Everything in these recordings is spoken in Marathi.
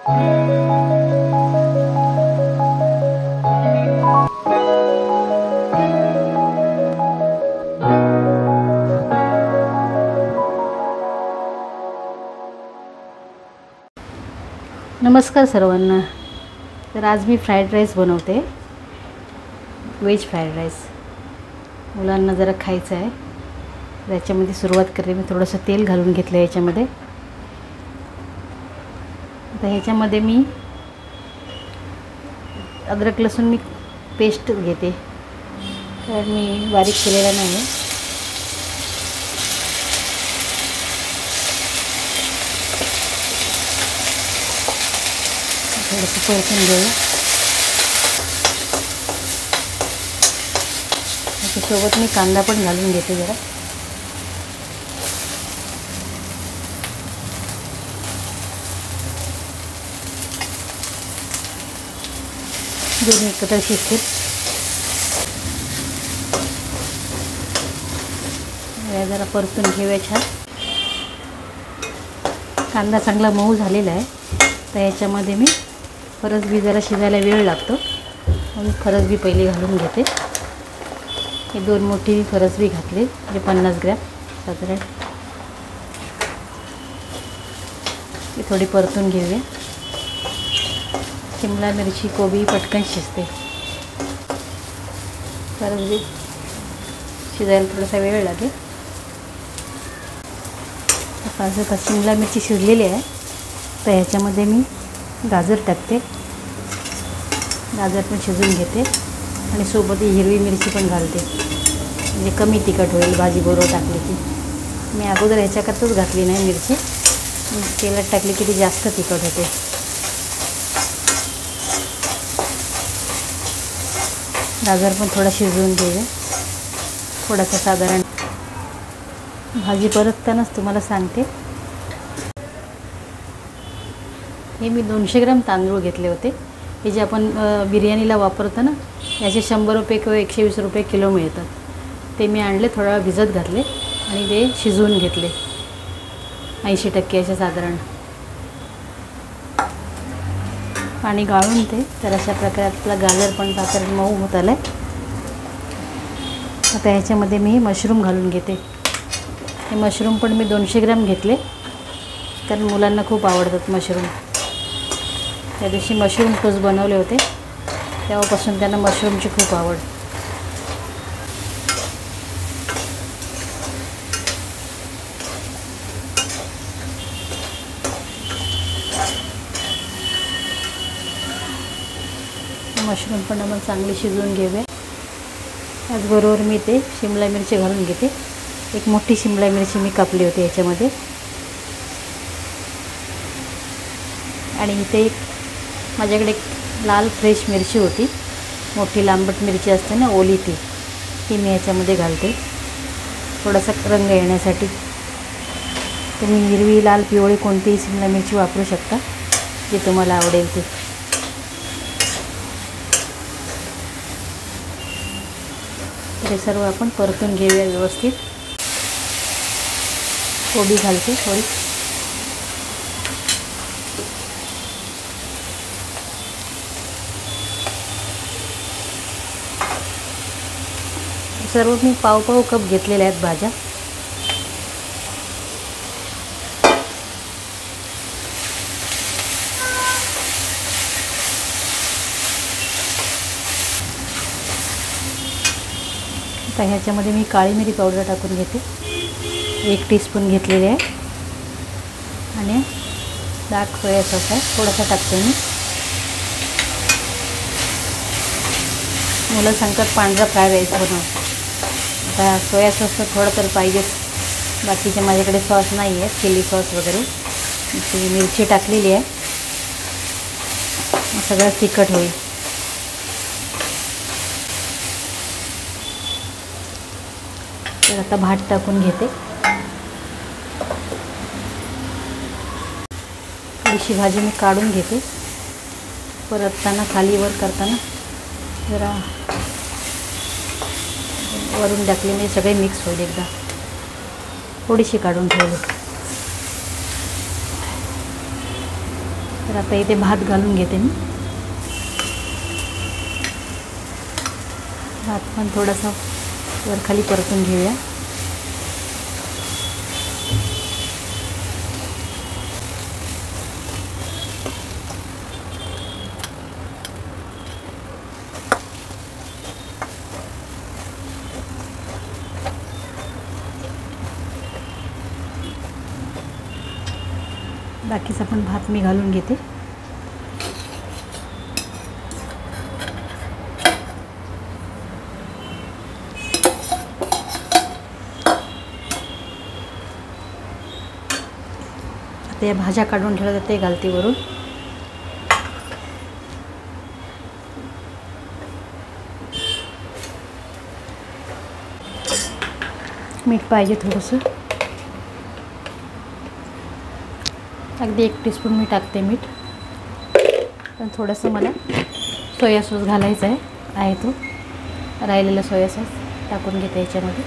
नमस्कार सर्वांना। तर आज मी फ्राईड राईस बनवते, व्हेज फ्राईड राईस। मुलांना जरा खायचं आहे, याच्यामध्ये सुरुवात करते मी। थोडंसं तेल घालून घेतलं याच्यामध्ये। आता ह्याच्यामध्ये मी अद्रक लसूण मी पेस्ट घेते, कारण मी बारीक केलेला नाही आहे। थोडंसं परतून घेऊया। त्याच्यासोबत मी कांदा पण घालून घेते जरा। दोन्ही एकत्र शिजतील। जरा परतून घेऊया छान। कांदा चांगला मऊ झालेला आहे, तर याच्यामध्ये मी फरसबी जरा शिजायला वेळ लागतो म्हणून फरसबी पहिली घालून घेते। हे 2 मोठी फरसबी घातले, म्हणजे 50 ग्रॅम साधारण। ती थोडी परतून घेऊया। शिमला मिरची कोबी पटकन शिजते, फरसबी शिजायला थोडासा वेळ लागेल। आता शिमला मिरची शिजलेली आहे, तर ह्याच्यामध्ये मी गाजर टाकते। गाजर पण शिजून घेते आणि सोबत हिरवी मिरची पण घालते, म्हणजे कमी तिखट होईल भाजी बरोबर टाकली की। मी अगोदर ह्याच्याकरताच घातली नाही मिरची, तेलात टाकली की ती जास्त तिखट होते। गाजर पण थोडा शिजवून घेऊया, थोडासा साधारण। भाजी परततानाच तुम्हाला सांगते, हे मी 200 ग्रॅम तांदूळ घेतले होते। हे जे आपण बिर्याणीला वापरतो ना, याचे 100 रुपये किंवा 120 रुपये किलो मिळतात। ते मी आणले, थोडा वेळ भिजत घातले आणि ते शिजवून घेतले 80% असे साधारण। पाणी गाळून ते, तर अशा प्रकारे आपला गाजर पण साधारण मऊ होत आलं आहे। आता ह्याच्यामध्ये मी मशरूम घालून घेते। हे मशरूम पण मी 200 ग्रॅम घेतले, कारण मुलांना खूप आवडतात मशरूम। त्या दिवशी मशरूम टोस्ट बनवले होते, तेव्हापासून त्यांना मशरूमची खूप आवड। मशरूम पण आपण चांगली शिजवून घेऊया। त्याचबरोबर मी ते शिमला मिरची घालून घेते। एक मोठी शिमला मिरची मी कापली होती याच्यामध्ये, आणि इथे माझ्याकडे एक लाल फ्रेश मिरची होती, मोठी लांबट मिरची असते ना ओली, ती मी याच्यामध्ये घालते थोडासा रंग येण्यासाठी। तुम्ही हिरवी, लाल, पिवळी कोणतीही शिमला मिरची वापरू शकता, जी तुम्हाला आवडेल ती। हे सर्व आपण परतून घेऊया व्यवस्थित। कोबी घालते थोडी। सर्व मी पाव कप घेतलेल्या आहेत भाज्या। आता ह्याच्यामध्ये मी काळी मिरी पावडर टाकून घेते, 1 टीस्पून घेतलेली आहे। आणि डार्क सोया सॉस आहे, थोडासा टाकते मी। मुलं सांगतात पांढरा फ्राईड राईस बनव, आता सोया सॉस तर थोडं तर पाहिजेच। बाकीचे माझ्याकडे सॉस नाही आहे, चिली सॉस वगैरे। ती मिरची टाकलेली आहे, सगळं तिखट होईल। तर आता भात टाकून घेते। थोडीशी भाजी मी काढून घेते, परतताना खाली वर करताना जरा वरून टाकली म्हणजे सगळे मिक्स होईल एकदा। थोडीशी काढून ठेवली, तर आता इथे भात घालून घेते मी. भात पण थोडासा वरखाली परतून घेऊया. बाकीचा पण भात मी घालून घेते. आता या भाज्या काढून ठेवल्या तर ते घालते वरून. मीठ पाहिजे थोडंसं, अगदी 1 टीस्पून मी टाकते मीठ. पण थोडंसं मला सोया सॉस घालायचं आहे तो राहिलेला सोया सॉस टाकून घेते याच्यामध्ये.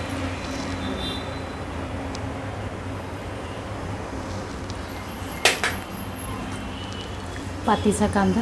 पातीचा कांदा,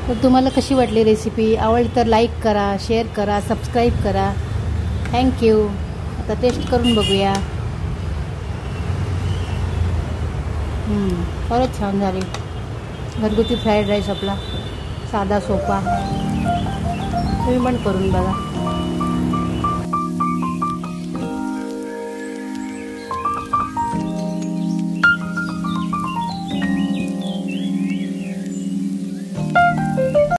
तर तुम्हाला कशी वाटली रेसिपी? आवडली तर लाईक करा, शेअर करा, सबस्क्राईब करा. थँक्यू. आता टेस्ट करून बघूया. खरंच छान झाली. घरगुती फ्राईड राईस आपला साधा सोपा. तुम्ही पण करून बघा.